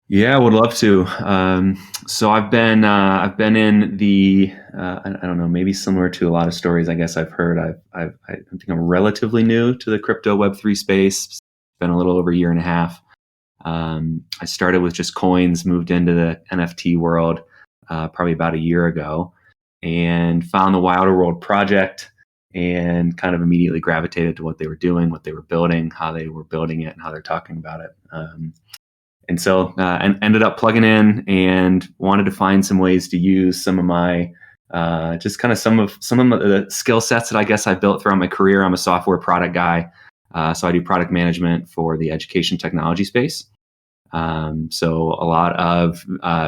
Yeah, would love to. So I've been in the I don't know, maybe similar to a lot of stories I guess I've heard. I think I'm relatively new to the crypto Web3 space. It's been a little over a year and a half. I started with just coins, moved into the NFT world probably about a year ago, and found the Wilder World project, and kind of immediately gravitated to what they were doing, what they were building, how they were building it, and how they're talking about it. And so and ended up plugging in and wanted to find some ways to use some of my just kind of some of the skill sets that I guess I've built throughout my career. I'm a software product guy, so I do product management for the education technology space. So a lot of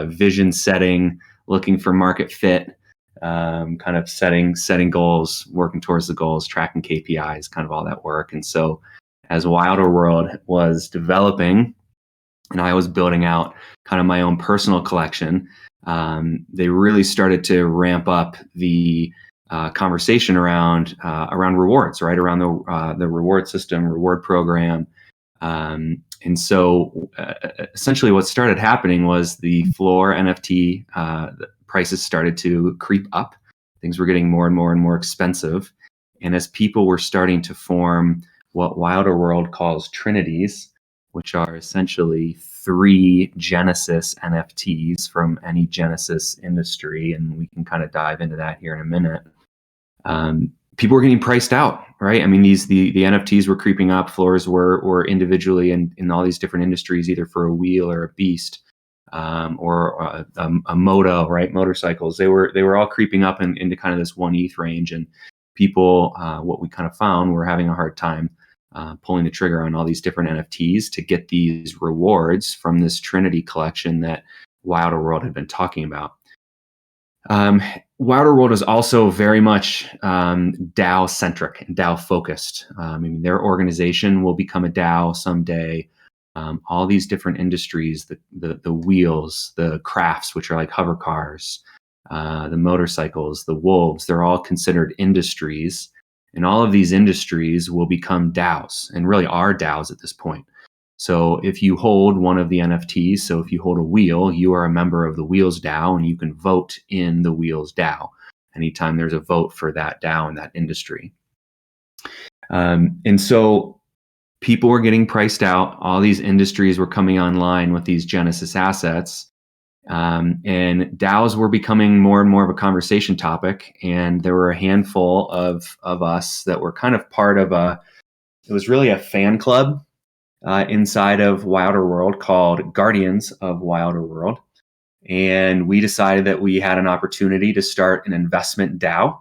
vision setting, looking for market fit, kind of setting goals, working towards the goals, tracking KPIs, kind of all that work. And so as Wilder World was developing, and I was building out kind of my own personal collection, they really started to ramp up the conversation around rewards, right? Around the reward system, reward program. And so essentially what started happening was the floor NFT the prices started to creep up. Things were getting more and more and more expensive. And as people were starting to form what Wilder World calls trinities, which are essentially three Genesis NFTs from any Genesis industry, and we can kind of dive into that here in a minute. People were getting priced out, right? I mean, the NFTs were creeping up. Floors were individually in all these different industries, either for a wheel or a beast, or a moto, right? Motorcycles. They were all creeping up into kind of this 1 ETH range, and people, what we kind of found, were having a hard time pulling the trigger on all these different NFTs to get these rewards from this Trinity collection that Wilder World had been talking about. Wilder World is also very much DAO centric and DAO focused. I mean, their organization will become a DAO someday. All these different industries, the wheels, the crafts, which are like hover cars, the motorcycles, the wolves, they're all considered industries. And all of these industries will become DAOs, and really are DAOs at this point. So if you hold one of the NFTs, so if you hold a wheel, you are a member of the Wheels DAO, and you can vote in the Wheels DAO anytime there's a vote for that DAO in that industry. And so people were getting priced out. All these industries were coming online with these Genesis assets. And DAOs were becoming more and more of a conversation topic. And there were a handful of us that were kind of part of it was really a fan club inside of Wilder World called Guardians of Wilder World. And we decided that we had an opportunity to start an investment DAO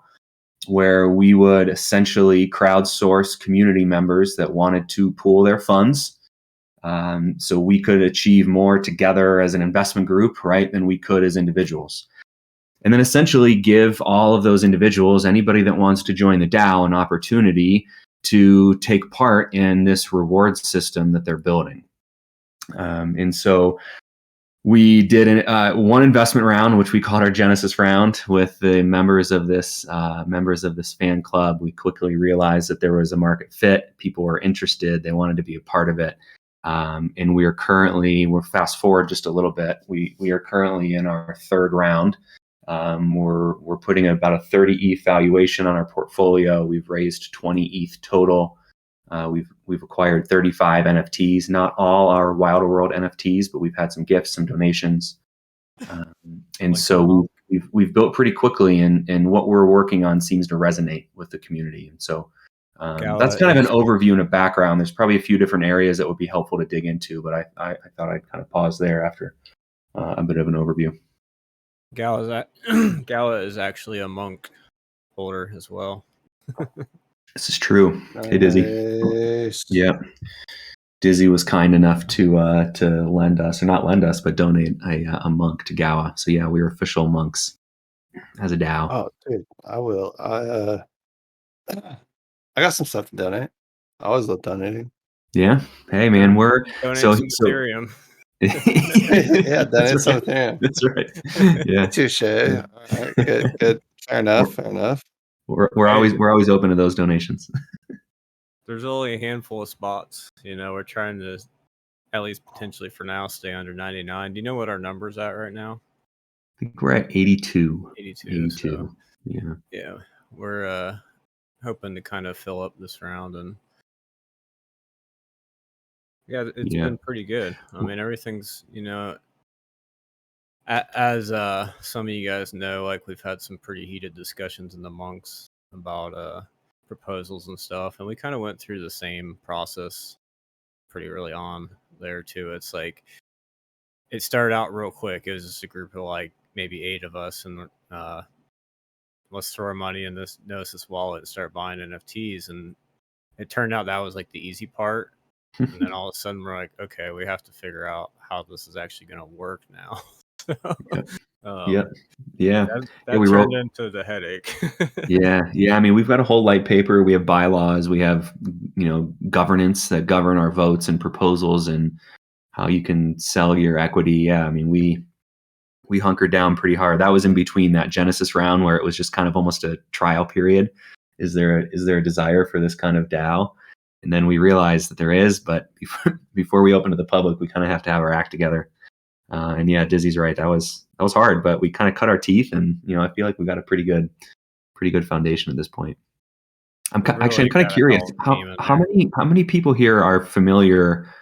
where we would essentially crowdsource community members that wanted to pool their funds. So we could achieve more together as an investment group, right, than we could as individuals. And then essentially give all of those individuals, anybody that wants to join the DAO, an opportunity to take part in this reward system that they're building. And so we did one investment round, which we called our Genesis round, with the members of this fan club. We quickly realized that there was a market fit. People were interested. They wanted to be a part of it. And we're fast forward just a little bit. We are currently in our third round. We're putting about a 30 ETH valuation on our portfolio. We've raised 20 ETH total. We've acquired 35 NFTs. Not all are Wilder World NFTs, but we've had some gifts, some donations, and so we've built pretty quickly. And what we're working on seems to resonate with the community. And so that's kind of an overview and a background. There's probably a few different areas that would be helpful to dig into, but I thought I'd kind of pause there after a bit of an overview. Gowwa is actually a monk holder as well. This is true. Hey, Dizzy. Yeah. Dizzy was kind enough to lend us, or not lend us, but donate a monk to Gowwa. So yeah, we were official monks as a DAO. Oh, dude, I will. I got some stuff to donate. I always love donating. Yeah. Hey, man, we're donate some Ethereum. Yeah, donate some Ethereum. That's right. Yeah. Touche. All right, good. Fair enough. We're always open to those donations. There's only a handful of spots. We're trying to at least potentially for now, stay under 99. Do you know what our number's at right now? I think we're at 82. 82. So Yeah. yeah, we're hoping to kind of fill up this round, and yeah, it's Yeah. been pretty good. I mean, everything's, as some of you guys know, like we've had some pretty heated discussions in the monks about proposals and stuff, and we kind of went through the same process pretty early on there too. It's like it started out real quick. It was just a group of like maybe 8 of us, and let's throw our money in this Gnosis wallet and start buying NFTs. And it turned out that was like the easy part. And then all of a sudden we're like, okay, we have to figure out how this is actually going to work now. Yep. um, Yeah. that We turned wrote. into the headache. Yeah. I mean, we've got a whole light paper. We have bylaws. We have, governance that govern our votes and proposals and how you can sell your equity. Yeah. I mean, we hunkered down pretty hard. That was in between that Genesis round where it was just kind of almost a trial period. Is there a desire for this kind of DAO? And then we realized that there is, but before we open to the public, we kind of have to have our act together. And yeah, Dizzy's right. That was hard, but we kind of cut our teeth, and I feel like we got a pretty good foundation at this point. I'm kind Really of got a curious hell of a how team in how there. many people here are familiar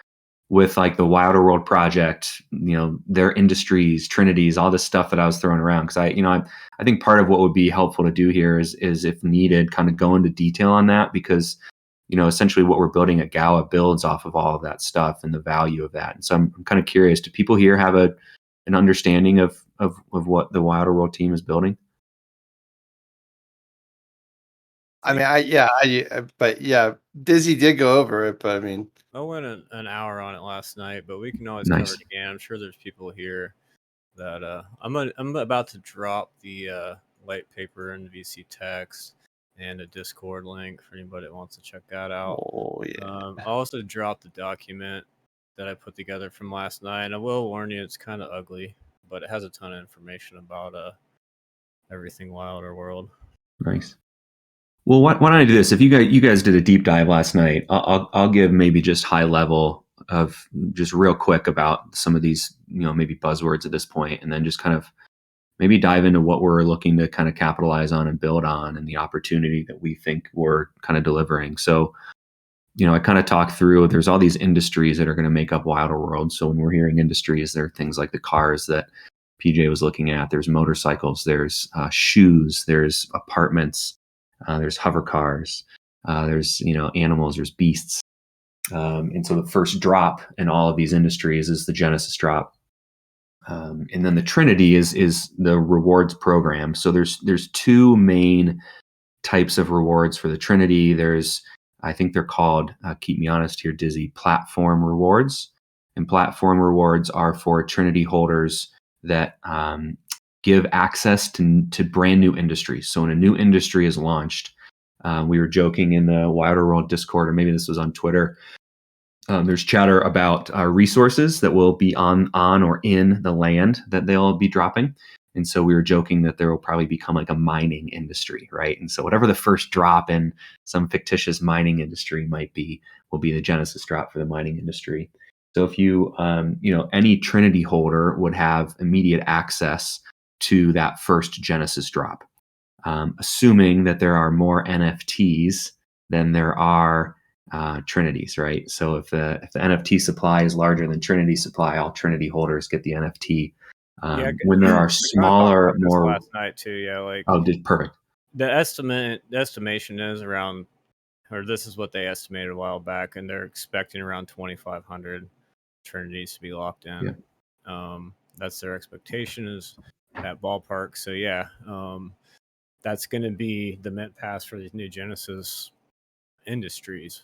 with like the Wilder World project, their industries, trinities, all this stuff that I was throwing around. Because I think part of what would be helpful to do here is if needed, kind of go into detail on that, because essentially what we're building at Gowwa builds off of all of that stuff and the value of that. And so I'm kind of curious, do people here have an understanding of what the Wilder World team is building? I mean, but yeah, Dizzy did go over it, but I mean, I went an hour on it last night, but we can always cover Nice. it again. I'm sure there's people here that I'm about to drop the white paper in VC text and a Discord link for anybody that wants to check that out. oh yeah, I also dropped the document that I put together from last night. And I will warn you, it's kind of ugly, but it has a ton of information about everything Wilder World. Nice. Well, why don't I do this? If you guys did a deep dive last night, I'll give maybe just high level of just real quick about some of these, maybe buzzwords at this point, and then just kind of maybe dive into what we're looking to kind of capitalize on and build on, and the opportunity that we think we're kind of delivering. So, I kind of talk through, there's all these industries that are going to make up Wilder World. So when we're hearing industries, there are things like the cars that PJ was looking at. There's motorcycles, there's shoes, there's apartments, there's hover cars, there's animals, there's beasts. And so the first drop in all of these industries is the Genesis drop. And then the Trinity is the rewards program. So there's 2 main types of rewards for the Trinity. There's, I think they're called, keep me honest here, Dizzy, platform rewards. And platform rewards are for Trinity holders that give access to brand new industries. So when a new industry is launched, we were joking in the Wilder World Discord, or maybe this was on Twitter. There's chatter about resources that will be on or in the land that they'll be dropping. And so we were joking that there will probably become like a mining industry, right? And so whatever the first drop in some fictitious mining industry might be, will be the Genesis drop for the mining industry. So if you, any Trinity holder would have immediate access to that first Genesis drop, assuming that there are more NFTs than there are Trinities, right? So if the NFT supply is larger than Trinity supply, all Trinity holders get the NFT. When there are We kind of talked smaller, about this more last night too. Yeah, like perfect. the estimation is around, or this is what they estimated a while back, and they're expecting around 2,500 Trinities to be locked in. Yeah. That's their expectation, is that ballpark. So yeah, that's going to be the mint pass for these new Genesis industries.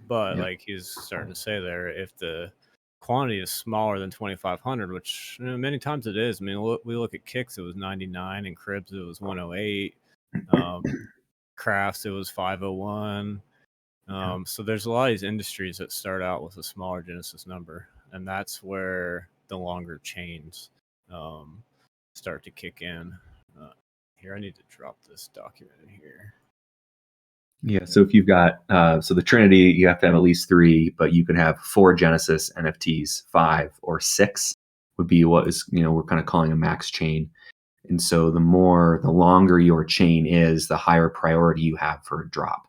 But Yeah. like he's starting to say there, if the quantity is smaller than 2,500, which many times it is. I mean, we look at kicks, it was 99, and cribs, it was 108. Crafts, it was 501. So there's a lot of these industries that start out with a smaller Genesis number, and that's where the longer chains start to kick in. Here, I need to drop this document in here. Yeah. So if you've got so the Trinity, you have to have at least 3, but you could have 4 Genesis NFTs, 5 or 6 would be what is we're kind of calling a max chain. And so the longer your chain is, the higher priority you have for a drop,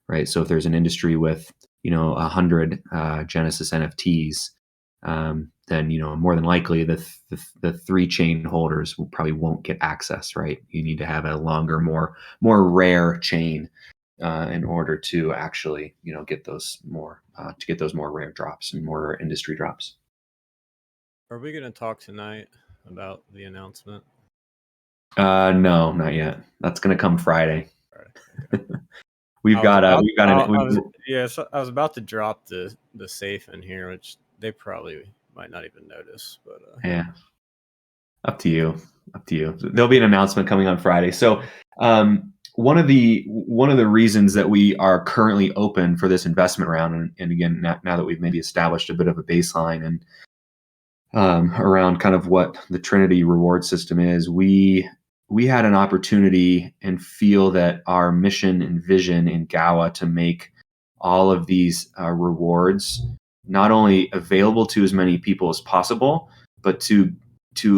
right? So if there's an industry with 100 Genesis NFTs, then more than likely the 3 chain holders probably won't get access, right? You need to have a longer, more rare chain in order to actually get those more rare drops and more industry drops. Are we going to talk tonight about the announcement? No, not yet. That's going to come Friday. Okay. We've got So I was about to drop the safe in here, which they probably might not even notice. But yeah, up to you. There'll be an announcement coming on Friday. So one of the reasons that we are currently open for this investment round, and again, now that we've maybe established a bit of a baseline and around kind of what the Trinity reward system is, we had an opportunity and feel that our mission and vision in Gowwa to make all of these rewards not only available to as many people as possible, but to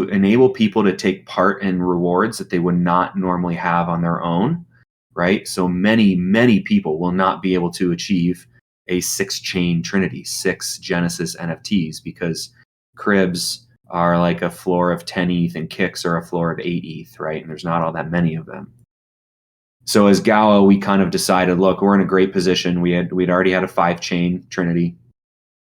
enable people to take part in rewards that they would not normally have on their own, right? So many people will not be able to achieve a 6-chain Trinity, 6 Genesis NFTs, because cribs are like a floor of 10 ETH and kicks are a floor of 8 ETH, right? And there's not all that many of them. So as Gowwa, we kind of decided, look, we're in a great position. We'd already had a 5-chain Trinity,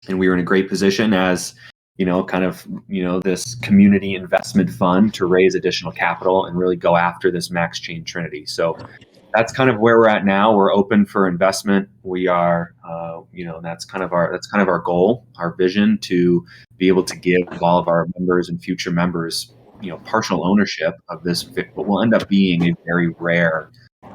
and we were in a great position as this community investment fund to raise additional capital and really go after this max chain Trinity. So that's kind of where we're at now. We're open for investment. We are, that's kind of our goal, our vision, to be able to give all of our members and future members, partial ownership of this, what will end up being a very rare,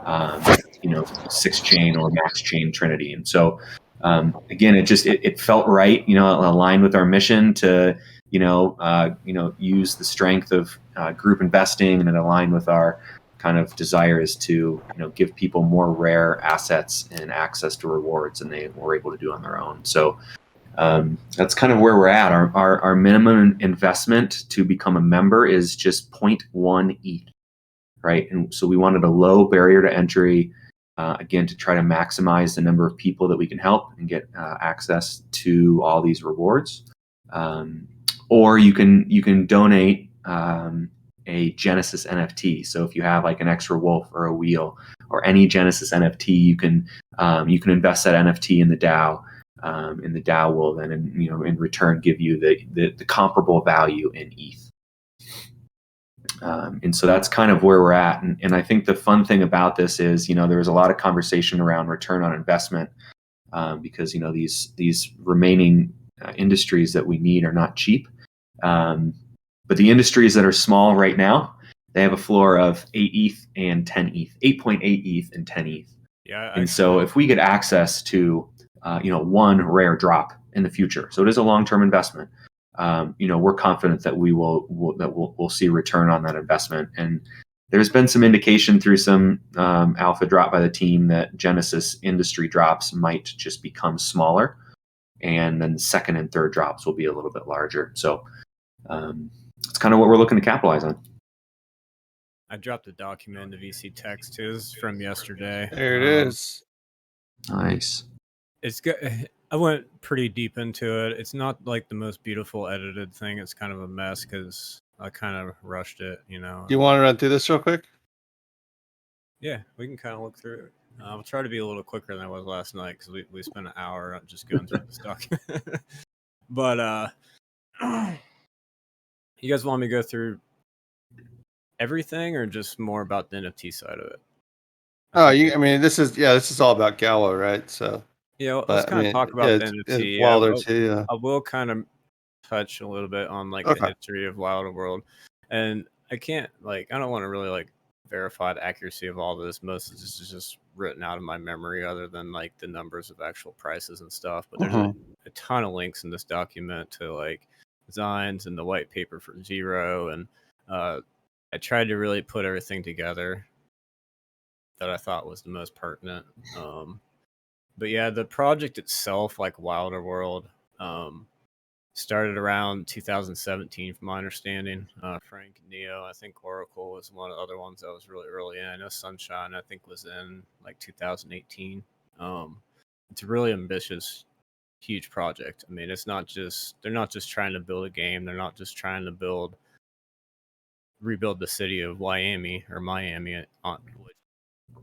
6-chain or max chain Trinity. And so, again, it felt right, aligned with our mission to, use the strength of group investing, and it aligned with our kind of desire is to give people more rare assets and access to rewards than they were able to do on their own. So that's kind of where we're at. Our minimum investment to become a member is just 0.1 ETH, right? And so we wanted a low barrier to entry, again, to try to maximize the number of people that we can help and get access to all these rewards. Or you can donate a Genesis NFT. So if you have like an extra wolf or a wheel or any Genesis NFT, you can invest that NFT in the DAO, and the DAO will then in return give you the comparable value in ETH. And so that's kind of where we're at. And I think the fun thing about this is, there was a lot of conversation around return on investment, because these remaining industries that we need are not cheap. But the industries that are small right now, they have a floor of 8 ETH and 10 ETH, 8.8 ETH and 10 ETH. yeah, and so if we get access to, one rare drop in the future, so it is a long-term investment, we're confident that we'll see return on that investment. And there's been some indication through some alpha drop by the team that Genesis industry drops might just become smaller, and then the second and third drops will be a little bit larger. So it's kind of what we're looking to capitalize on. I dropped a document into VC text too. This is from yesterday. There it is. Nice. It's good. I went pretty deep into it. It's not like the most beautiful edited thing. It's kind of a mess because I kind of rushed it, Do you want to run through this real quick? Yeah, we can kind of look through it. I'll try to be a little quicker than I was last night because we spent an hour just going through this document. But you guys want me to go through everything or just more about the NFT side of it? This is all about Gowwa, right? So let's kind of talk about the NFT. Wilder too. Yeah. I will kind of touch a little bit on like Okay. the history of Wilder World, and I don't want to really verify the accuracy of all this. Most of this is just written out of my memory, other than like the numbers of actual prices and stuff. But there's a ton of links in this document to like designs and the white paper for Zero, and I tried to really put everything together that I thought was the most pertinent. But yeah, the project itself, like Wilder World, um, started around 2017, from my understanding. Frank and Neo, I think Oracle was one of the other ones that was really early in. I know Sunshine, I think, was in like 2018. Um, it's a really ambitious, huge project. I mean, it's not just they're not just trying to build a game. They're not just trying to rebuild the city of Miami or Miami. Which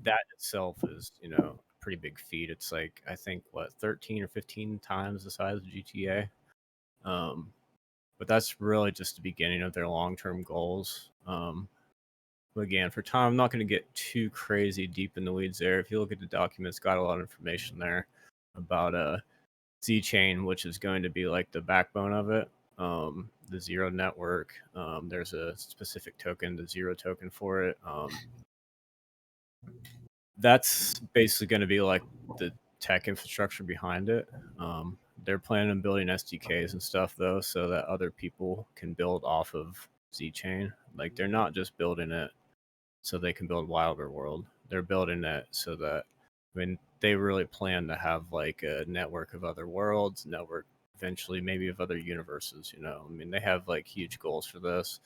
that itself is, a pretty big feat. It's like I think what 13 or 15 times the size of GTA. Um, but that's really just the beginning of their long-term goals. But again, for time, I'm not going to get too crazy deep in the weeds there. If you look at the documents, got a lot of information there about Z Chain, which is going to be like the backbone of it. The Zero Network. There's a specific token, the Zero token for it. That's basically going to be like the tech infrastructure behind it. They're planning on building SDKs and stuff though, so that other people can build off of Z Chain. Like they're not just building it so they can build Wilder World. They're building it so that they really plan to have like a network of other worlds, network eventually maybe of other universes. They have like huge goals for this,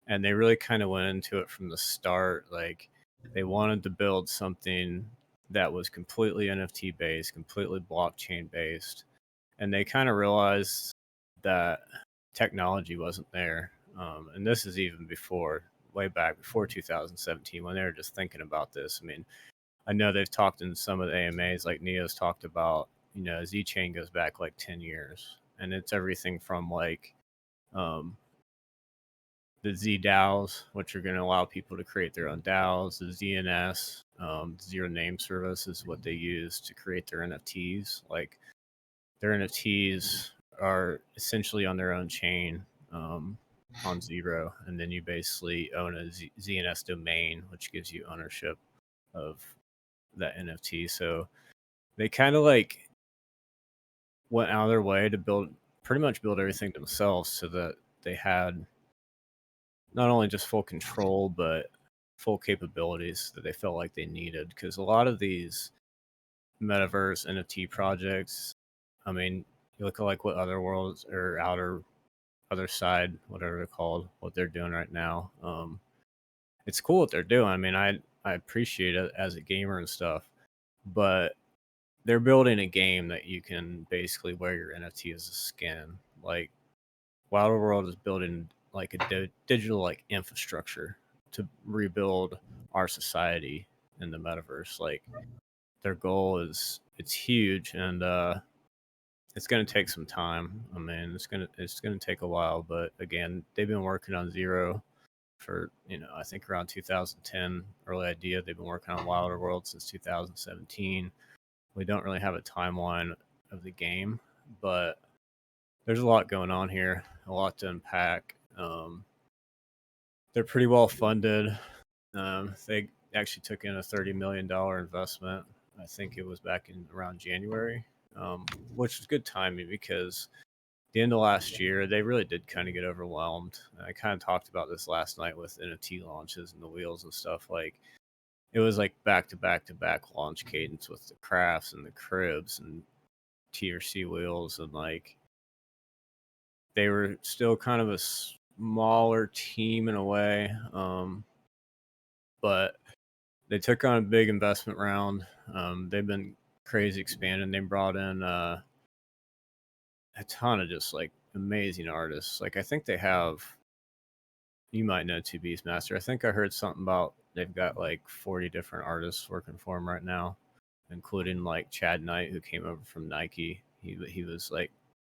and they really kind of went into it from the start. Like they wanted to build something that was completely NFT based, completely blockchain based, and they kind of realized that technology wasn't there. And this is even before, way back before 2017, when they were just thinking about this. I know they've talked in some of the AMAs, like Neo's talked about, Z Chain goes back like 10 years, and it's everything from like um, the Z DAOs, which are going to allow people to create their own DAOs, the ZNS, Zero Name Service is what they use to create their NFTs. Like their NFTs are essentially on their own chain on Zero, and then you basically own a ZNS domain, which gives you ownership of that NFT. So they kind of like went out of their way to pretty much build everything themselves, so that they had not only just full control but full capabilities that they felt like they needed. Because a lot of these metaverse NFT projects, you look at like what other worlds or other side, whatever they're called, what they're doing right now. It's cool what they're doing. I appreciate it as a gamer and stuff, but they're building a game that you can basically wear your NFT as a skin. Like Wilder World is building like a digital like infrastructure to rebuild our society in the metaverse. Like their goal is it's huge, and it's going to take some time. It's going to take a while, but again, they've been working on Zero for I think around 2010 early idea. They've been working on Wilder World since 2017. We don't really have a timeline of the game, but there's a lot going on here, a lot to unpack. They're pretty well funded. They actually took in a $30 million investment. I think it was back in around January, which was good timing because the end of last year they really did kind of get overwhelmed. I kind of talked about this last night with NFT launches and the wheels and stuff. Like it was like back to back to back launch cadence with the crafts and the cribs and TRC wheels, and like they were still kind of a smaller team in a way, but they took on a big investment round. They've been crazy expanding. They brought in a ton of just like amazing artists. Like I think they have, you might know Two Beastmaster. I think I heard something about they've got like 40 different artists working for them right now, including like Chad Knight, who came over from Nike. He was like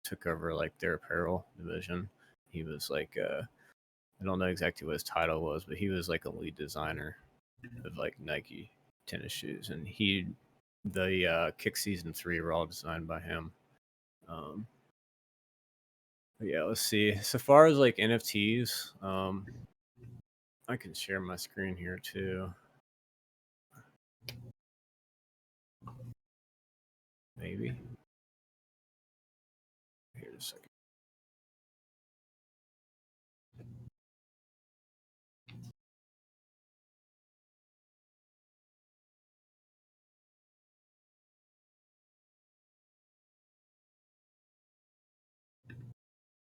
took over like their apparel division. He was like I don't know exactly what his title was, but he was like a lead designer of like Nike tennis shoes, and the Kick Season 3 were all designed by him. Um, but yeah, let's see. So far as like NFTs, I can share my screen here too. Maybe. Here's a second.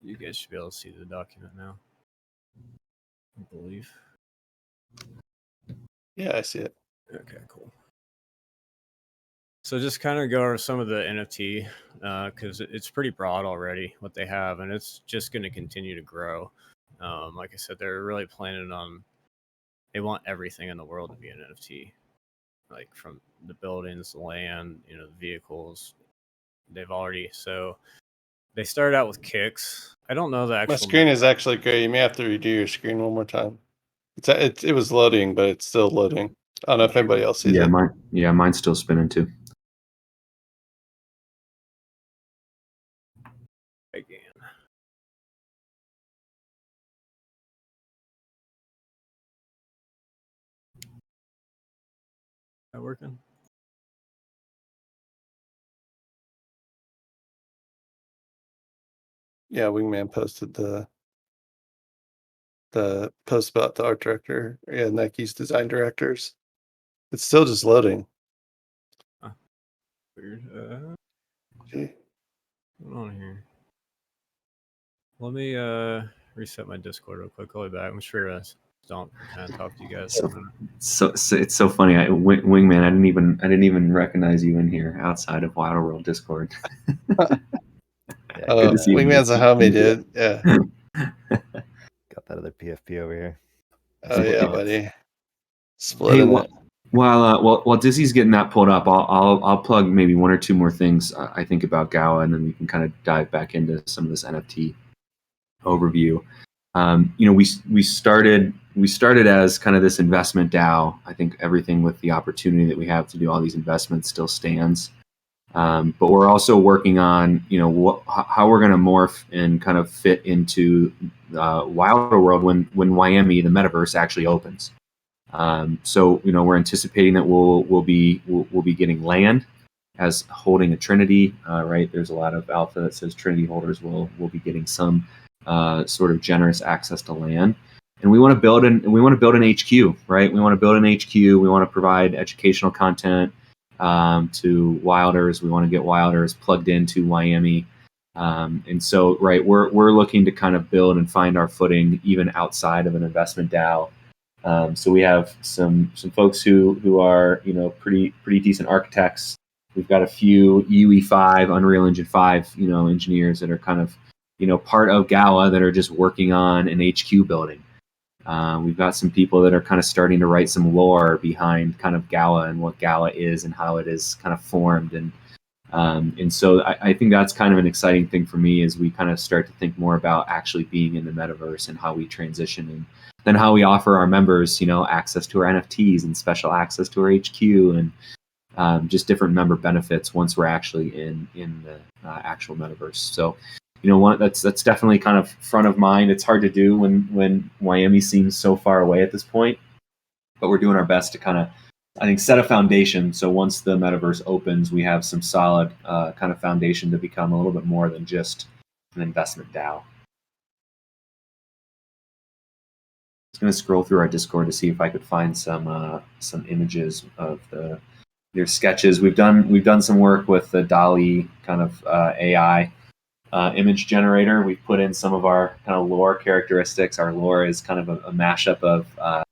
You guys should be able to see the document now, I believe. Yeah, I see it. Okay, cool. So just kind of go over some of the NFT because it's pretty broad already what they have, and it's just going to continue to grow. Like I said, they're really planning on. They want everything in the world to be an NFT, like from the buildings, the land, the vehicles. They've already they started out with kicks. I don't know the My actual. screen is actually great. You may have to redo your screen one more time. It was loading, but it's still loading. I don't know if anybody else sees Yeah, it. mine's still spinning too. Again. That working? Yeah, Wingman posted the post about the art director. Yeah, Nike's design directors. It's still just loading. Weird. Gee. What's on here? Let me reset my Discord real quick. I'll be back. I'm sure Stomp can kind of talk to you guys for a minute. So it's so funny. Wingman, I didn't even recognize you in here outside of Wild World Discord. Yeah, Good to see you. Wingman's a homie, dude. Yeah. got that other PFP over here. Oh yeah, Hey, buddy. Splitting it. While Dizzy's getting that pulled up, I'll plug maybe one or two more things I think about Gowwa, and then we can kind of dive back into some of this NFT overview. We started as kind of this investment DAO. I think everything with the opportunity that we have to do all these investments still stands. But we're also working on, how we're going to morph and kind of fit into Wilder World when Miami, the metaverse, actually opens. So we're anticipating that we'll be getting land as holding a Trinity. Right, there's a lot of alpha that says Trinity holders will be getting some sort of generous access to land. And we want to build an HQ, right? We want to build an HQ. We want to provide educational content to Wilders. We want to get Wilders plugged into Miami. And so, right, we're looking to kind of build and find our footing even outside of an investment DAO. So we have some folks who are pretty decent architects. We've got a few UE5, Unreal Engine 5, engineers that are kind of part of Gowwa that are just working on an HQ building. We've got some people that are kind of starting to write some lore behind kind of Gowwa and what Gowwa is and how it is kind of formed. And so I think that's kind of an exciting thing for me as we kind of start to think more about actually being in the metaverse and how we transition, and then how we offer our members, access to our NFTs and special access to our HQ, and just different member benefits once we're actually in the actual metaverse. So, that's definitely kind of front of mind. It's hard to do when Miami seems so far away at this point, but we're doing our best to kind of, I think, set a foundation. So once the metaverse opens, we have some solid kind of foundation to become a little bit more than just an investment DAO. I was going to scroll through our Discord to see if I could find some images of their sketches. We've done some work with the DALL-E kind of AI image generator. We've put in some of our kind of lore characteristics. Our lore is kind of a mashup of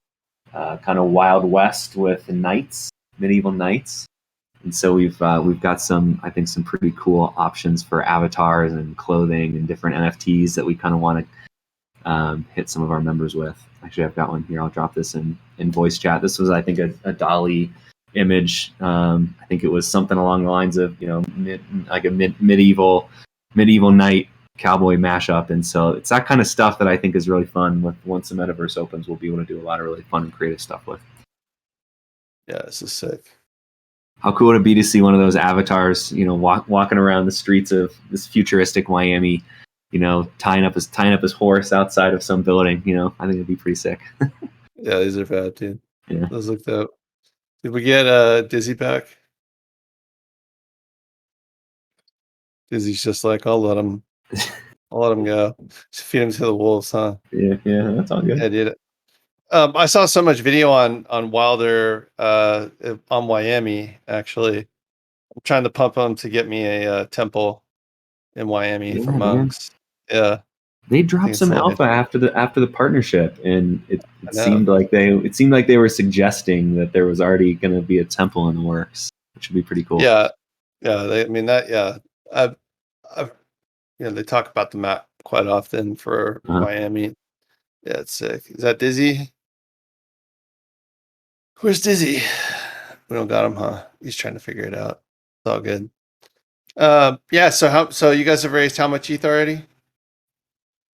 kind of Wild West with knights, medieval knights, and so we've got some pretty cool options for avatars and clothing and different NFTs that we kind of want to hit some of our members with. Actually, I've got one here. I'll drop this in voice chat. This was, I think, a DALL-E image. I think it was something along the lines of medieval knight cowboy mashup, and so it's that kind of stuff that I think is really fun. Once the metaverse opens, we'll be able to do a lot of really fun and creative stuff with. Yeah, this is sick. How cool would it be to see one of those avatars, walking around the streets of this futuristic Miami, tying up his horse outside of some building. I think it'd be pretty sick. Yeah, these are bad, dude. Yeah. Those look dope. Did we get Dizzy back? Dizzy's just like, I'll let him go. Just feed him to the wolves, huh? Yeah, that's all good. Yeah, dude. I saw so much video on Wilder on Miami. Actually, I'm trying to pump him to get me a temple in Miami for monks. Yeah, They I dropped think it's some a little alpha after the partnership, and it I know. seemed like they were suggesting that there was already going to be a temple in the works, which would be pretty cool. Yeah, yeah. I mean that. Yeah, I've they talk about the map quite often for Uh-huh. Miami. Yeah, it's sick. Is that Dizzy? Where's Dizzy? We don't got him, huh? He's trying to figure it out. It's all good. Yeah. So you guys have raised how much ETH already?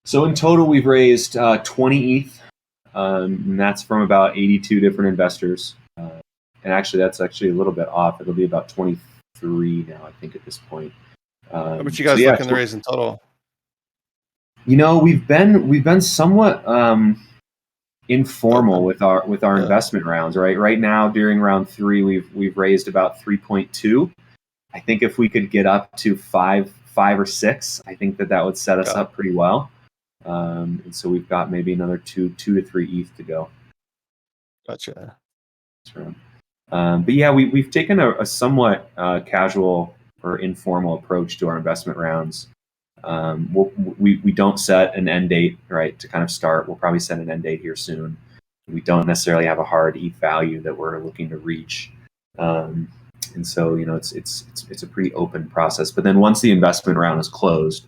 So in total, we've raised 20 ETH, and that's from about 82 different investors. And actually, that's actually a little bit off. It'll be about 23 now, I think, at this point. How much you So guys yeah, looking to raise in total? we've been somewhat informal Open. with our Yeah. investment rounds. Right now, during round 3, we've raised about 3.2. I think if we could get up to five or six, I think that would set us Yeah. up pretty well. And so we've got maybe another 2 to 3 ETH to go. Gotcha. But yeah, we've taken a somewhat casual or informal approach to our investment rounds. We don't set an end date, right, to kind of start. We'll probably set an end date here soon. We don't necessarily have a hard ETH value that we're looking to reach. And so, it's a pretty open process. But then once the investment round is closed,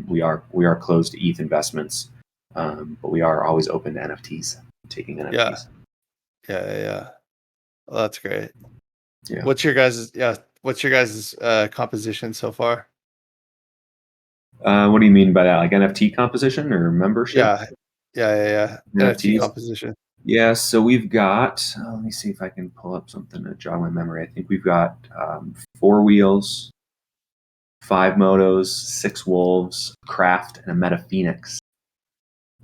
we are closed to ETH investments, but we are always open to NFTs, taking NFTs. Yeah. Well, that's great. Yeah. What's your guys' composition so far? What do you mean by that? Like NFT composition or membership? Yeah. NFT NFTs? composition. Yeah, so we've got, let me see if I can pull up something to jog my memory. I think we've got 4 wheels, 5 motos, 6 wolves, craft, and a Meta Phoenix.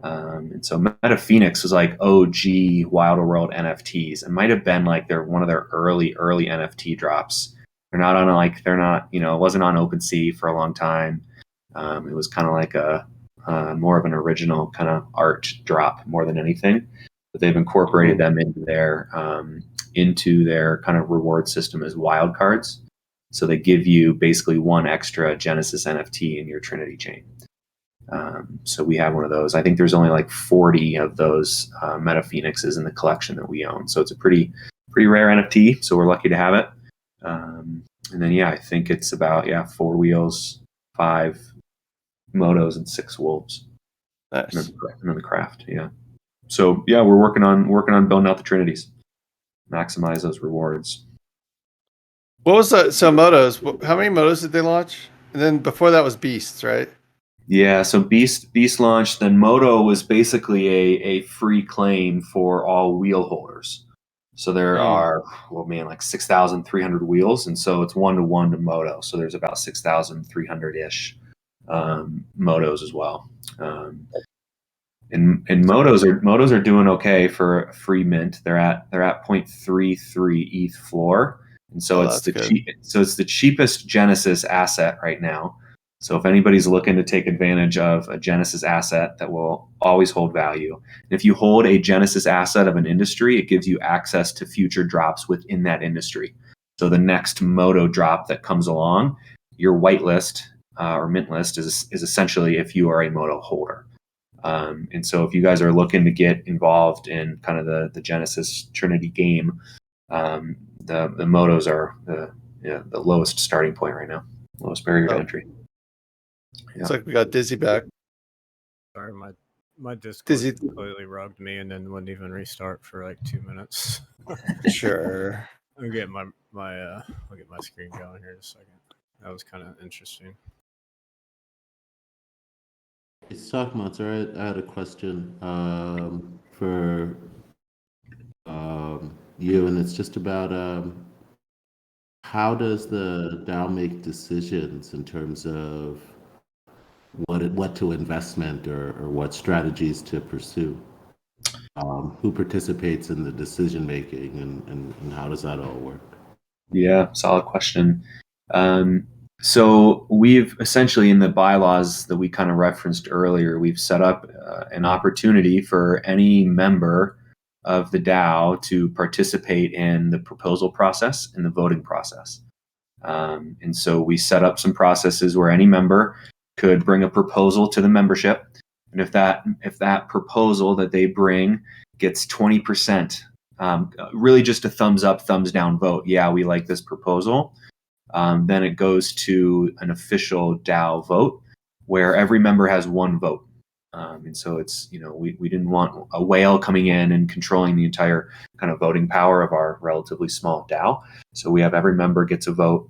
And so Meta Phoenix was like OG Wild World NFTs. It might have been like one of their early NFT drops. They're not, it wasn't on OpenSea for a long time. It was kind of like a more of an original kind of art drop more than anything. But they've incorporated them into their kind of reward system as wild cards. So they give you basically 1 extra Genesis NFT in your Trinity chain. So we have one of those. I think there's only like 40 of those Meta Phoenixes in the collection that we own. So it's a pretty rare NFT. So we're lucky to have it. And then I think it's about 4 wheels, 5 motos, and 6 wolves. Nice. And then the craft. Yeah. So we're working on building out the Trinities, maximize those rewards. What was that? So motos. How many motos did they launch? And then before that was beasts, right? Yeah, so Beast launched, then Moto was basically a free claim for all wheel holders. So there are, like 6,300 wheels, and so it's 1-to-1 to Moto. So there's about 6,300-ish motos as well. And motos are doing okay for free mint. They're at 0.33 ETH floor, and so it's the cheapest Genesis asset right now. So if anybody's looking to take advantage of a Genesis asset that will always hold value, and if you hold a Genesis asset of an industry, it gives you access to future drops within that industry. So the next Moto drop that comes along, your whitelist or mint list is essentially if you are a Moto holder. And so if you guys are looking to get involved in kind of the Genesis Trinity game, the motos are the lowest starting point right now, lowest barrier to entry. It's like we got Dizzy back. Sorry, my Discord Dizzy. completely rugged me and then wouldn't even restart for like 2 minutes. Sure. I'll get my screen going here in a second. That was kind of interesting. It's Stockmonster. I had a question for you, and it's just about how does the DAO make decisions in terms of what to investment or what strategies to pursue? Who participates in the decision making, and how does that all work? Yeah, solid question. So we've essentially, in the bylaws that we kind of referenced earlier, we've set up an opportunity for any member of the DAO to participate in the proposal process and the voting process. And so we set up some processes where any member could bring a proposal to the membership, and if that proposal that they bring gets 20%, really just a thumbs up, thumbs down vote, yeah, we like this proposal, then it goes to an official DAO vote where every member has one vote. And so it's, we didn't want a whale coming in and controlling the entire kind of voting power of our relatively small DAO. So we have every member gets a vote.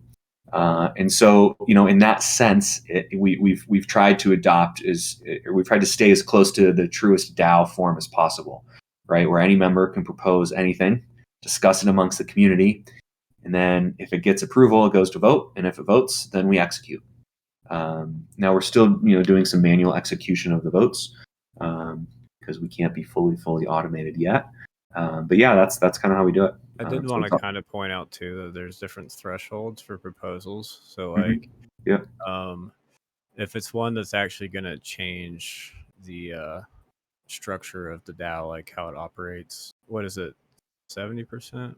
And so, in that sense, we've tried to we've tried to stay as close to the truest DAO form as possible, right? Where any member can propose anything, discuss it amongst the community, and then if it gets approval, it goes to vote, and if it votes, then we execute. Now we're still, doing some manual execution of the votes because we can't be fully automated yet. But yeah, that's kind of how we do it. I did So want it's to all- kind of point out too that there's different thresholds for proposals. So Mhm. like, Yeah. if it's one that's actually going to change the structure of the DAO, like how it operates, what is it, 70%?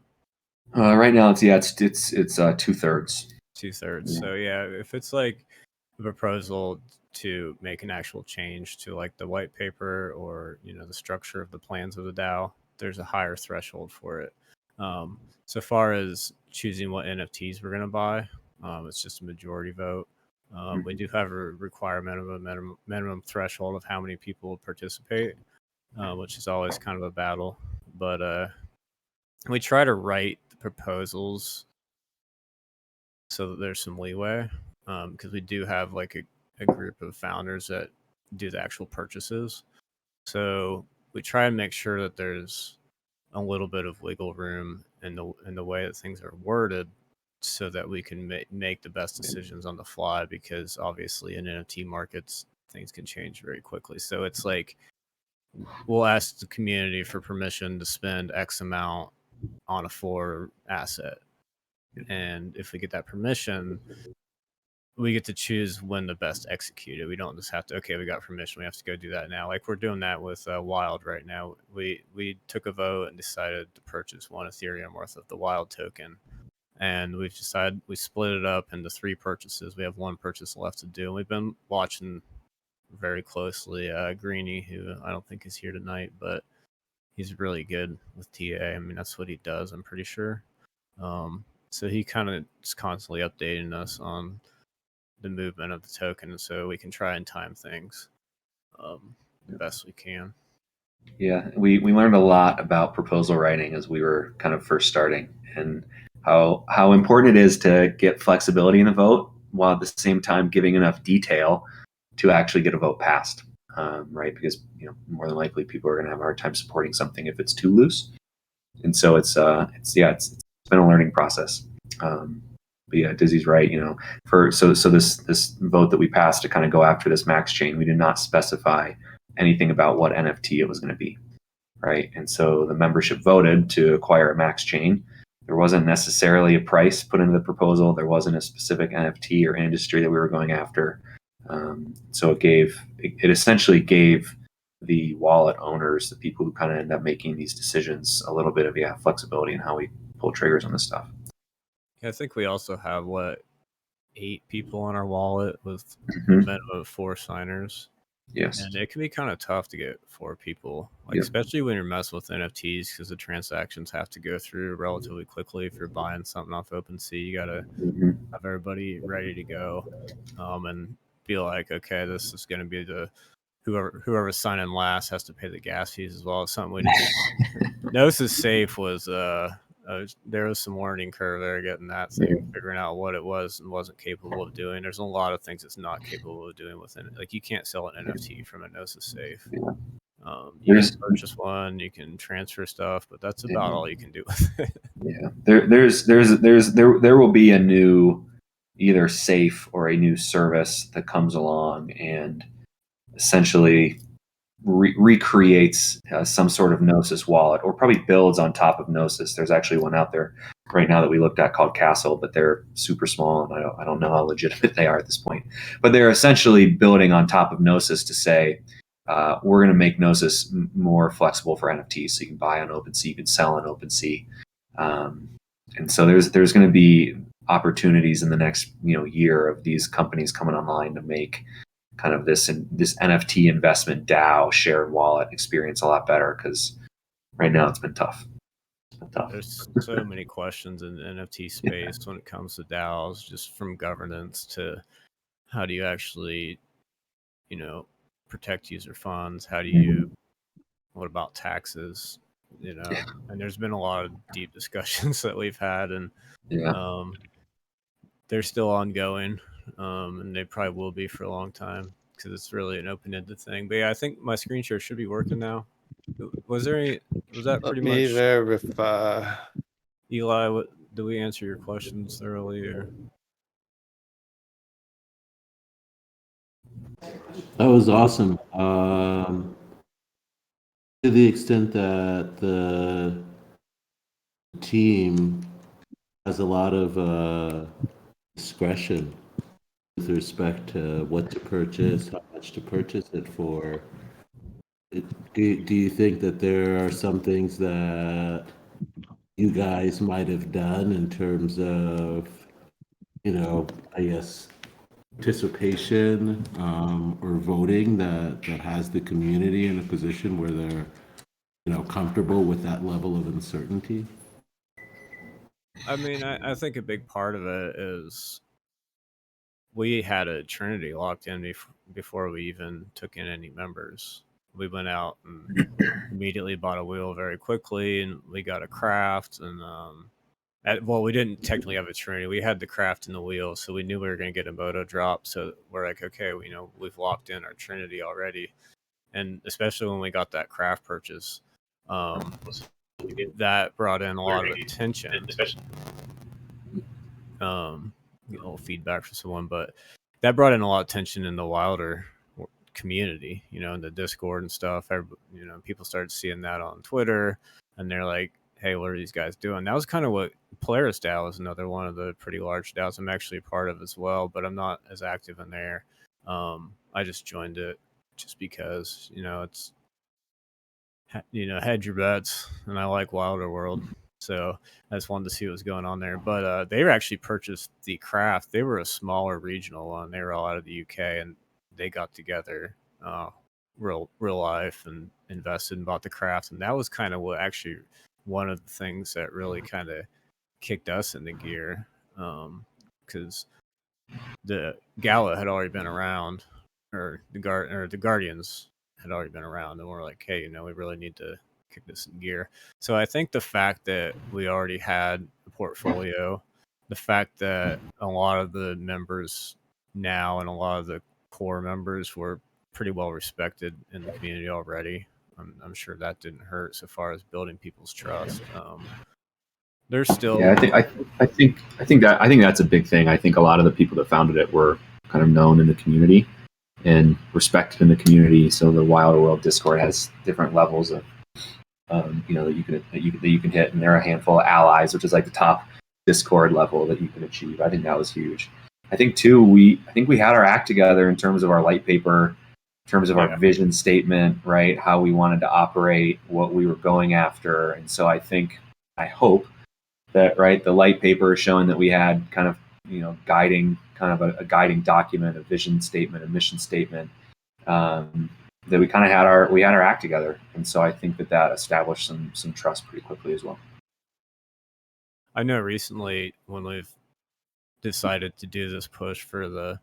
Right now, it's 2/3. 2/3. Yeah. So yeah, if it's like a proposal to make an actual change to like the white paper or the structure of the plans of the DAO, there's a higher threshold for it. So far as choosing what NFTs we're going to buy, it's just a majority vote. We do have a requirement of a minimum threshold of how many people participate, which is always kind of a battle. But we try to write the proposals so that there's some leeway, because we do have like a group of founders that do the actual purchases. So we try and make sure that there's a little bit of wiggle room in the way that things are worded, so that we can make the best decisions on the fly. Because obviously in NFT markets, things can change very quickly. So it's like we'll ask the community for permission to spend X amount on a floor asset, and if we get that permission, we get to choose when to best execute it. We don't just have to, okay, we got permission, we have to go do that now. Like we're doing that with Wild right now. We took a vote and decided to purchase 1 Ethereum worth of the Wild token. And we've decided we split it up into 3 purchases. We have 1 purchase left to do. And we've been watching very closely Greeny, who I don't think is here tonight, but he's really good with TA. I mean, that's what he does, I'm pretty sure. So he kind of is constantly updating us on the movement of the token, so we can try and time things the best we can. Yeah, we learned a lot about proposal writing as we were kind of first starting, and how important it is to get flexibility in the vote while at the same time giving enough detail to actually get a vote passed. Right, because more than likely people are going to have a hard time supporting something if it's too loose, and so it's been a learning process. But yeah, Dizzy's right. So this vote that we passed to kind of go after this max chain, we did not specify anything about what NFT it was going to be, right? And so the membership voted to acquire a max chain. There wasn't necessarily a price put into the proposal. There wasn't a specific NFT or industry that we were going after. So it essentially gave the wallet owners, the people who kind of end up making these decisions, a little bit of flexibility in how we pull triggers on this stuff. I think we also have 8 people on our wallet with Mm-hmm. a minimum of 4 signers. Yes. And it can be kind of tough to get 4 people, Yep. especially when you're messing with NFTs, because the transactions have to go through relatively quickly. If you're buying something off OpenSea, you gotta Mm-hmm. have everybody ready to go, and be like, okay, this is going to be whoever's signing last has to pay the gas fees as well. It's something we didn't. Gnosis Safe was there was some learning curve there, getting that thing, figuring out what it was and wasn't capable of doing. There's a lot of things it's not capable of doing within it. Like you can't sell an NFT from a Gnosis Safe. Yeah. You can purchase one, you can transfer stuff, but that's about all you can do with it. Yeah, there will be a new either safe or a new service that comes along and essentially recreates some sort of Gnosis wallet, or probably builds on top of Gnosis. There's actually one out there right now that we looked at called Castle, but they're super small, and I don't know how legitimate they are at this point. But they're essentially building on top of Gnosis to say, we're going to make Gnosis more flexible for NFTs, so you can buy on OpenSea, you can sell on OpenSea, and so there's going to be opportunities in the next year of these companies coming online to make kind of this NFT investment DAO shared wallet experience a lot better, because right now it's been tough. There's so many questions in the NFT space when it comes to DAOs, just from governance to how do you actually, protect user funds? How do you, what about taxes? And there's been a lot of deep discussions that we've had, and Yeah. they're still ongoing, and they probably will be for a long time because it's really an open-ended thing. But yeah, I think my screen share should be working now. Was that Let pretty me much, verify. Eli? Did we answer your questions thoroughly? Or That was awesome. To the extent that the team has a lot of discretion with respect to what to purchase, how much to purchase it for. Do you think that there are some things that you guys might have done in terms of, I guess, participation or voting that has the community in a position where they're, comfortable with that level of uncertainty? I mean, I think a big part of it is we had a Trinity locked in before we even took in any members. We went out and immediately bought a wheel very quickly, and we got a craft. And well, we didn't technically have a Trinity. We had the craft and the wheel, so we knew we were going to get a moto drop. So we're like, okay, we've locked in our Trinity already. And especially when we got that craft purchase, that brought in a lot of attention. Get a little feedback from someone, but that brought in a lot of tension in the Wilder community, in the Discord and stuff. People started seeing that on Twitter, and they're like, hey, what are these guys doing? That was kind of what Polaris DAO is, another one of the pretty large DAOs I'm actually a part of as well, but I'm not as active in there. I just joined it just because, it's, hedge your bets, and I like Wilder World. So I just wanted to see what was going on there. But they were actually purchased the craft. They were a smaller regional one. They were all out of the UK, and they got together real life and invested and bought the craft. And that was kind of what actually one of the things that really kind of kicked us into gear, because the Gala had already been around, or the Guardians had already been around, and we're like, hey, we really need to kick this in gear. So I think the fact that we already had a portfolio, the fact that a lot of the members now and a lot of the core members were pretty well respected in the community already, I'm sure that didn't hurt so far as building people's trust. There's still, Yeah, I think that's a big thing. I think a lot of the people that founded it were kind of known in the community and respected in the community. So the Wilder World Discord has different levels of, that you can hit, and there are a handful of allies, which is like the top Discord level that you can achieve. I think that was huge. I think too, we had our act together in terms of our light paper, in terms of our vision statement, right? How we wanted to operate, what we were going after, and so I hope that, right, the light paper is showing that we had kind of, guiding, kind of a guiding document, a vision statement, a mission statement, that we kind of had our act together. And so I think that established some trust pretty quickly as well. I know recently when we've decided to do this push for the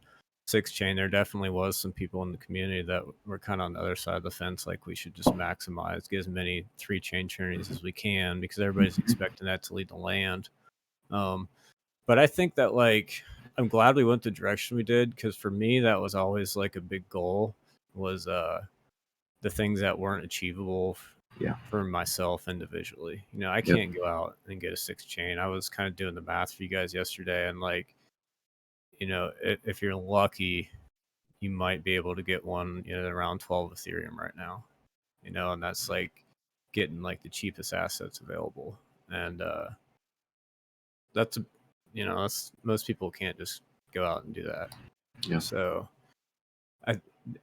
6 chain, there definitely was some people in the community that were kind of on the other side of the fence, like we should just maximize, get as many 3 chain trinities as we can, because everybody's expecting that to lead the land. But I think that, like, I'm glad we went the direction we did, because for me that was always like a big goal, was the things that weren't achievable for myself individually. I can't go out and get a 6 chain. I was kind of doing the math for you guys yesterday, and like, if you're lucky, you might be able to get one, around 12 Ethereum right now, and that's like getting like the cheapest assets available. And that's most people can't just go out and do that. Yeah. So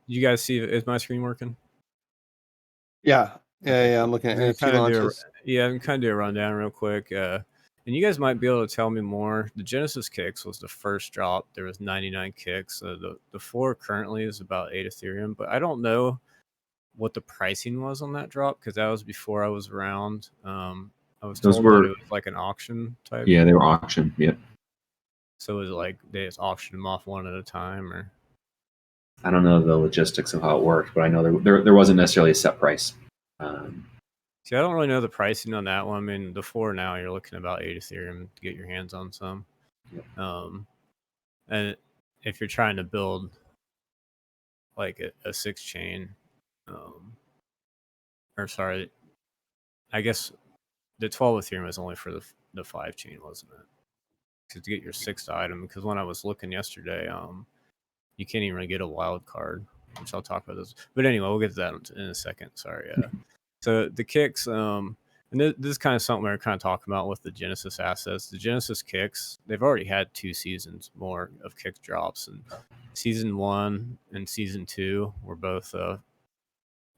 you guys see, is my screen working? Yeah. I'm looking at NFT launches. I'm kind of do a rundown real quick. And you guys might be able to tell me more. The Genesis kicks was the first drop. There was 99 kicks. The floor currently is about 8 Ethereum, but I don't know what the pricing was on that drop because that was before I was around. I was Those told that were- it was like an auction type. Yeah, they were auctioned. Yep. So it was like they just auctioned them off one at a time, or I don't know the logistics of how it worked, but I know there wasn't necessarily a set price. see, I don't really know the pricing on that one. I mean, the floor now you're looking at about 8 Ethereum to get your hands on some. Yep. And if you're trying to build like a 6 chain, or sorry, I guess the 12 Ethereum is only for the 5 chain, wasn't it? Because to get your 6th item, because when I was looking yesterday, you can't even really get a wild card, which I'll talk about this. But anyway, we'll get to that in a second. Sorry. So the kicks, and this is kind of something we we're kind of talking about with the Genesis assets. The Genesis kicks, they've already had 2 seasons more of kick drops, and season 1 and season 2 were both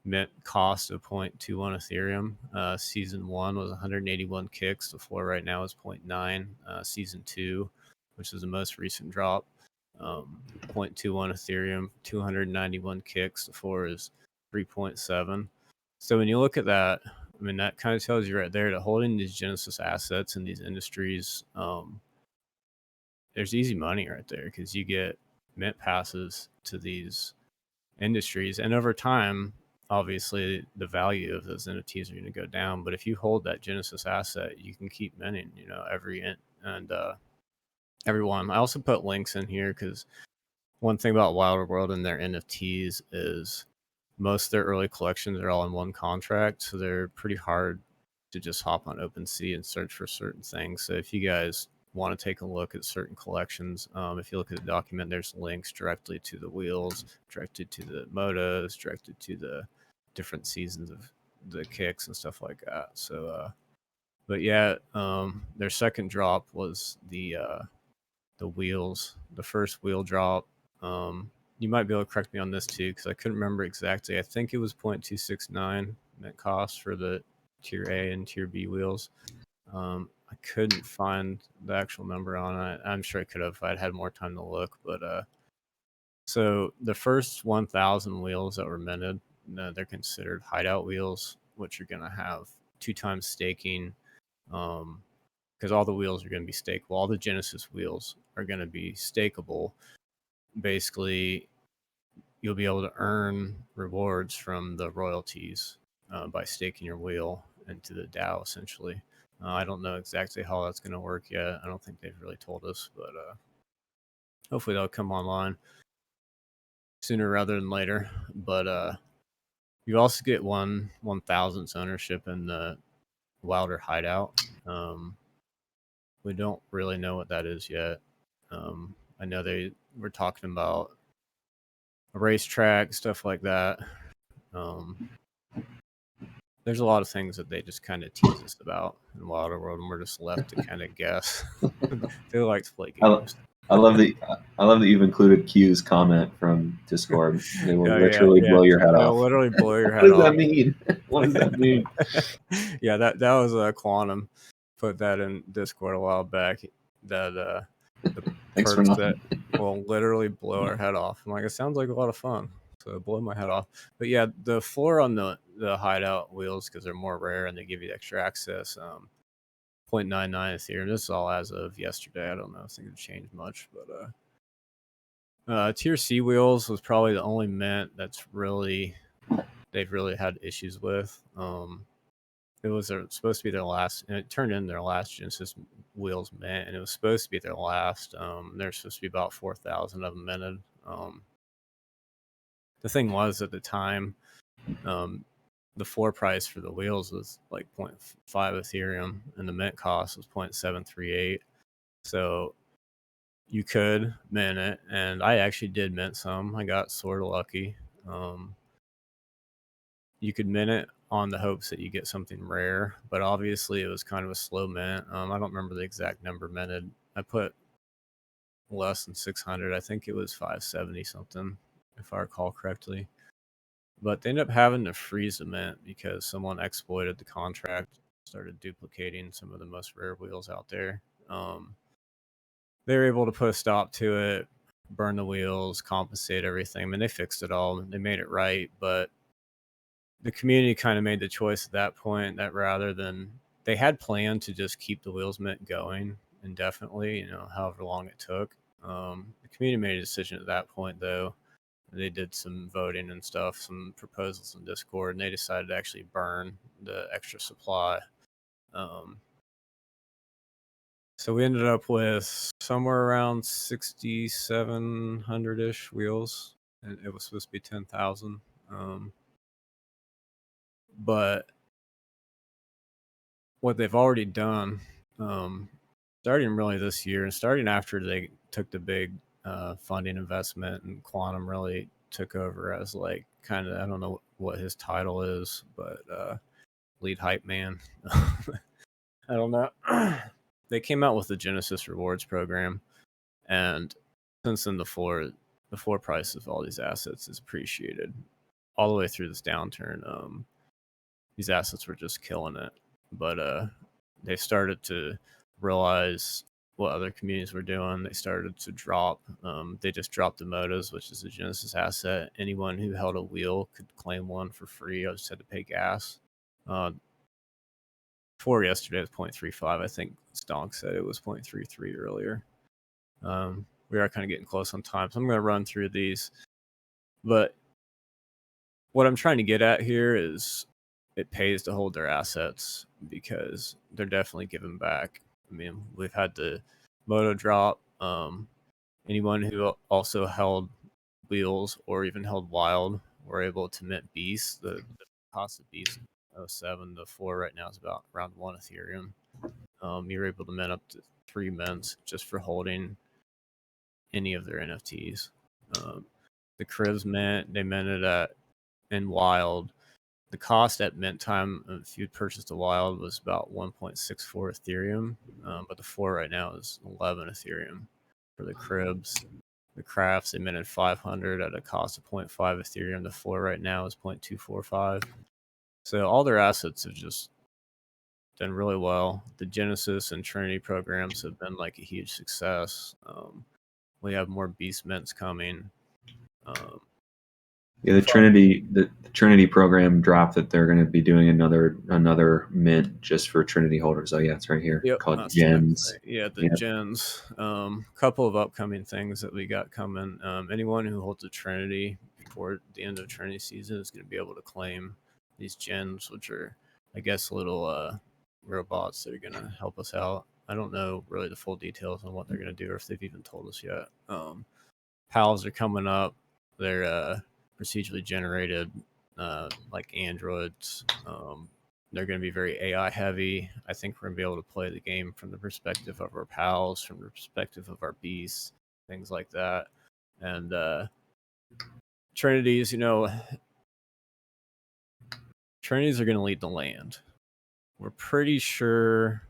mint cost of 0.21 Ethereum. Season 1 was 181 kicks. The floor right now is 0.9. Season 2, which is the most recent drop, 0.21 Ethereum, 291 kicks. The floor is 3.7. So when you look at that, I mean, that kind of tells you right there that holding these Genesis assets in these industries, there's easy money right there because you get mint passes to these industries. And over time, obviously, the value of those NFTs are going to go down. But if you hold that Genesis asset, you can keep minting, every one. I also put links in here because one thing about Wilder World and their NFTs is most of their early collections are all in one contract, so they're pretty hard to just hop on OpenSea and search for certain things. So if you guys want to take a look at certain collections, if you look at the document, there's links directly to the wheels, directed to the motos, directed to the different seasons of the kicks and stuff like that. So, but yeah, their second drop was the wheels, the first wheel drop. You might be able to correct me on this too, because I couldn't remember exactly. I think it was 0.269 net cost for the tier A and tier B wheels. I couldn't find the actual number on it. I'm sure I could have if I'd had more time to look. But so the first 1,000 wheels that were minted, they're considered hideout wheels, which are going to have 2 times staking. Because all the wheels are going to be stakeable. All the Genesis wheels are going to be stakeable. Basically, you'll be able to earn rewards from the royalties by staking your wheel into the DAO, essentially. I don't know exactly how that's going to work yet. I don't think they've really told us, but hopefully they'll come online sooner rather than later. But you also get 1,000th ownership in the Wilder Hideout. We don't really know what that is yet. I know they were talking about a racetrack, stuff like that. There's a lot of things that they just kind of tease us about in Wilder World, and we're just left to kind of guess. They like to play games. I love that you've included Q's comment from Discord. They will literally blow your head They'll off. literally blow your head What off. does that mean? What does that mean? Yeah, that was Quantum put that in Discord a while back. That the Thanks for perks nothing. that will literally blow our head off. I'm like, it sounds like a lot of fun. So it blew my head off. But yeah, the floor on the hideout wheels, because they're more rare and they give you extra access, 0.99 Ethereum. This is all as of yesterday. I don't know if things have changed much, but tier C wheels was probably the only mint that's they've really had issues with. It was supposed to be their last, and it turned in their last Genesis wheels mint, and it was supposed to be their last. There's supposed to be about 4,000 of them minted. The thing was at the time, the floor price for the wheels was like 0.5 Ethereum, and the mint cost was 0.738. So you could mint it, and I actually did mint some. I got sort of lucky. You could mint it on the hopes that you get something rare, but obviously it was kind of a slow mint. I don't remember the exact number minted. I put less than 600. I think it was 570 something, if I recall correctly. But they ended up having to freeze the mint because someone exploited the contract started duplicating some of the most rare wheels out there. They were able to put a stop to it, burn the wheels, compensate everything. I mean, they fixed it all. They made it right, but the community kind of made the choice at that point that rather than they had planned to just keep the wheels mint going indefinitely, however long it took. The community made a decision at that point, though. They did some voting and stuff, some proposals in Discord, and they decided to actually burn the extra supply. So we ended up with somewhere around 6,700-ish wheels, and it was supposed to be 10,000. But what they've already done, starting really this year and starting after they took the big funding investment and Quantum really took over as like kind of, I don't know what his title is, but lead hype man. I don't know. They came out with the Genesis Rewards program, and since then the floor price of all these assets is appreciated all the way through this downturn. These assets were just killing it, but they started to realize what other communities were doing. They started to drop. They just dropped the Motos, which is a Genesis asset. Anyone who held a wheel could claim one for free. I just had to pay gas. For yesterday it was 0.35. I think Stonk said it was 0.33 earlier. We are kind of getting close on time, so I'm going to run through these. But what I'm trying to get at here is it pays to hold their assets because they're definitely giving back. I mean, we've had the Moto drop. Anyone who also held wheels or even held wild were able to mint Beast. The cost of Beast 07 to 4 right now is about around 1 Ethereum. You're able to mint up to 3 mints just for holding any of their NFTs. The Cribs mint, they minted at in wild. The cost at mint time, if you purchased a wild, was about 1.64 Ethereum, but the floor right now is 11 Ethereum for the Cribs. The Crafts, they minted 500 at a cost of 0.5 Ethereum. The floor right now is 0.245. So all their assets have just done really well. The Genesis and Trinity programs have been like a huge success. We have more Beast mints coming. Yeah, the Trinity program dropped that they're going to be doing another mint just for Trinity holders. Oh yeah, it's right here. Yep, Called Gens. Yeah, the Gens. Couple of upcoming things that we got coming. Anyone who holds a Trinity before the end of Trinity season is going to be able to claim these Gens, which are, I guess, little robots that are going to help us out. I don't know really the full details on what they're going to do or if they've even told us yet. PALs are coming up. They're procedurally generated, like androids. They're going to be very AI heavy. I think we're going to be able to play the game from the perspective of our pals, from the perspective of our beasts, things like that. And Trinities, Trinities are going to lead the land. We're pretty sure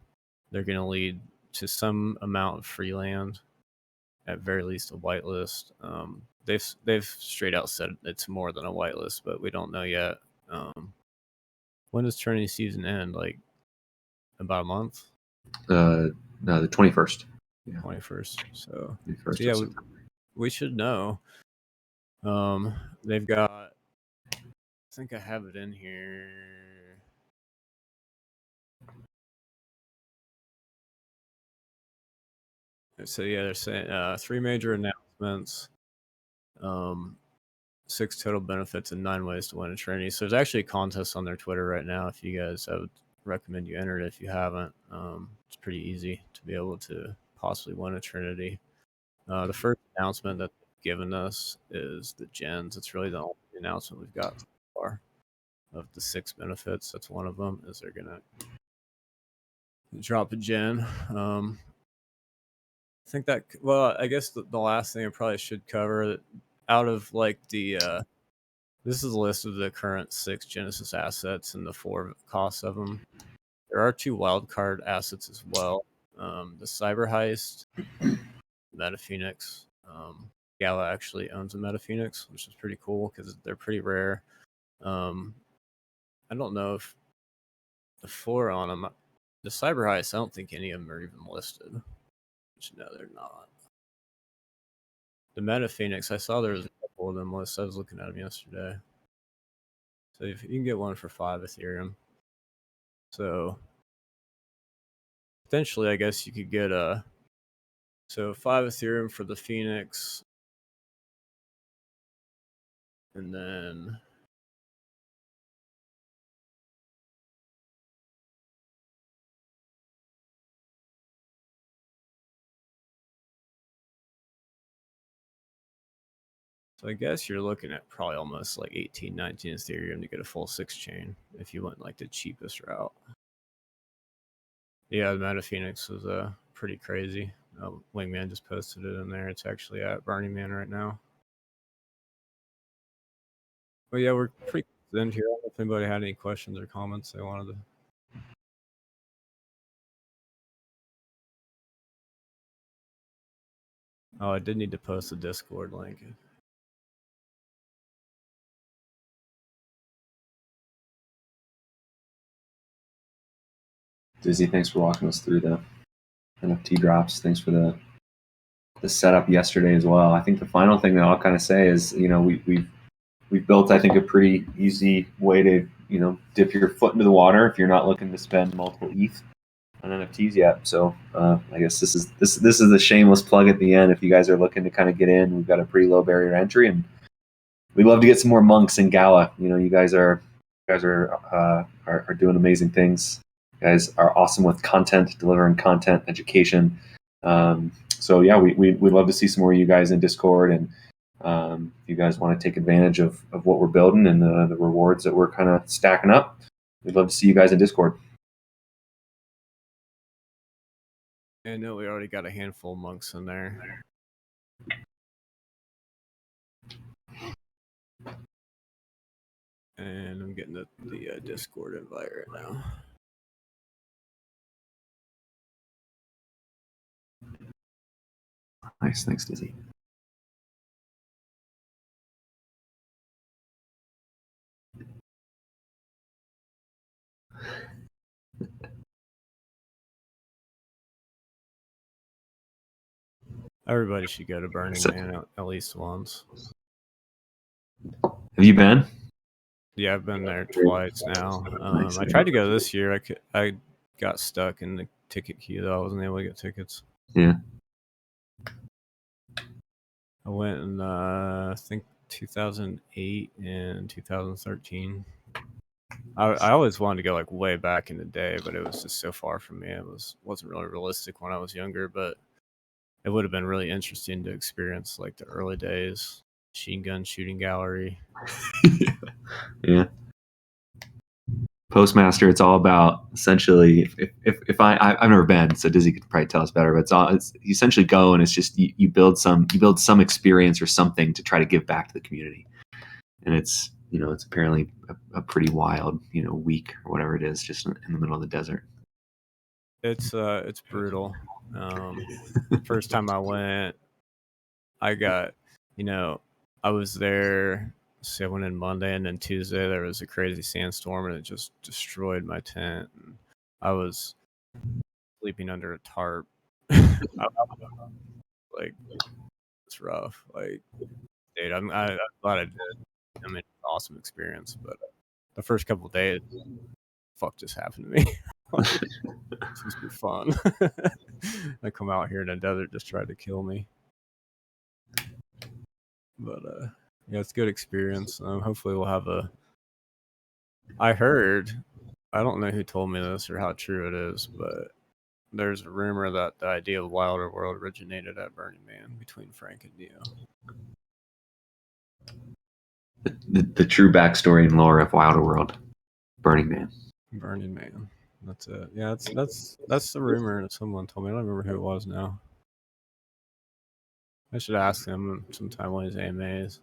they're going to lead to some amount of free land, at very least a whitelist. They've straight out said it's more than a whitelist, but we don't know yet. When does Trinity season end? Like about a month? No, the 21st. Yeah. 21st. So 21st yeah, we should know. They've got. I think I have it in here. So yeah, they're saying 3 major announcements, 6 total benefits, and 9 ways to win a Trinity. So there's actually a contest on their Twitter right now. If you guys, I would recommend you enter it if you haven't. It's pretty easy to be able to possibly win a Trinity. The first announcement that they've given us is the Gens. It's really the only announcement we've got so far of the 6 benefits. That's one of them. Is they're gonna drop a Gen. I think that. Well, I guess the last thing I probably should cover out of like the. This is a list of the current 6 Genesis assets and the 4 costs of them. There are 2 wildcard assets as well. The Cyber Heist, Meta Phoenix. Gowwa actually owns a Meta Phoenix, which is pretty cool because they're pretty rare. I don't know if the floor on them. The Cyber Heist, I don't think any of them are even listed. Which, no, they're not. The Meta Phoenix, I saw there was a couple of them listed. I was looking at them yesterday. So if you can get one for 5 Ethereum. So potentially, I guess you could get 5 Ethereum for the Phoenix. And then so I guess you're looking at probably almost like 18, 19 Ethereum to get a full 6 chain if you went like the cheapest route. Yeah, the Meta Phoenix was pretty crazy. Wingman just posted it in there. It's actually at Burning Man right now. But yeah, we're pretty close to the end here. I don't know if anybody had any questions or comments they wanted to. Oh, I did need to post a Discord link. Dizzy, thanks for walking us through the NFT drops. Thanks for the setup yesterday as well. I think the final thing that I'll kind of say is, we've built, I think, a pretty easy way to, dip your foot into the water if you're not looking to spend multiple ETH on NFTs yet. So I guess this is a shameless plug at the end. If you guys are looking to kind of get in, we've got a pretty low barrier to entry, and we'd love to get some more monks in Gowwa. You guys are doing amazing things. You guys are awesome with content, delivering content, education. So yeah, we'd love to see some more of you guys in Discord, and if you guys want to take advantage of what we're building and the rewards that we're kind of stacking up, we'd love to see you guys in Discord. I know we already got a handful of monks in there. And I'm getting the Discord invite right now. Nice, thanks, Dizzy. Everybody should go to Burning Man at least once. Have you been? Yeah, I've been there twice now. Nice. I tried to go this year. I got stuck in the ticket queue though. I wasn't able to get tickets. Yeah. I went in I think 2008 and 2013. I always wanted to go like way back in the day, but it was just so far from me. It wasn't really realistic when I was younger, but it would have been really interesting to experience like the early days, machine gun shooting gallery. Yeah. Postmaster, it's all about essentially, if I've never been, so Dizzy could probably tell us better, but it's you essentially go and it's just you build some experience or something to try to give back to the community, and it's it's apparently a pretty wild week or whatever it is, just in the middle of the desert. It's brutal. First time I went, I got I was there. So I went in Monday, and then Tuesday there was a crazy sandstorm, and it just destroyed my tent. And I was sleeping under a tarp. Like, it's rough. Like, dude, I'm glad I did. I mean, it's an awesome experience, but the first couple of days, fuck just happened to me. It's supposed to be fun. I come out here in the desert, just tried to kill me. But yeah, it's a good experience. Hopefully we'll have I heard, I don't know who told me this or how true it is, but there's a rumor that the idea of Wilder World originated at Burning Man between Frank and Neo. The true backstory and lore of Wilder World, Burning Man. Burning Man. That's it. Yeah, that's the rumor that someone told me. I don't remember who it was now. I should ask him sometime when his AMAs.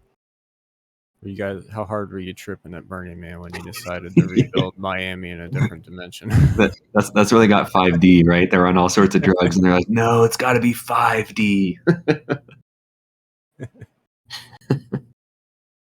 You guys, how hard were you tripping at Burning Man when you decided to rebuild Miami in a different dimension? That's where they got 5D, right? They're on all sorts of drugs, and they're like, "No, it's got to be 5D."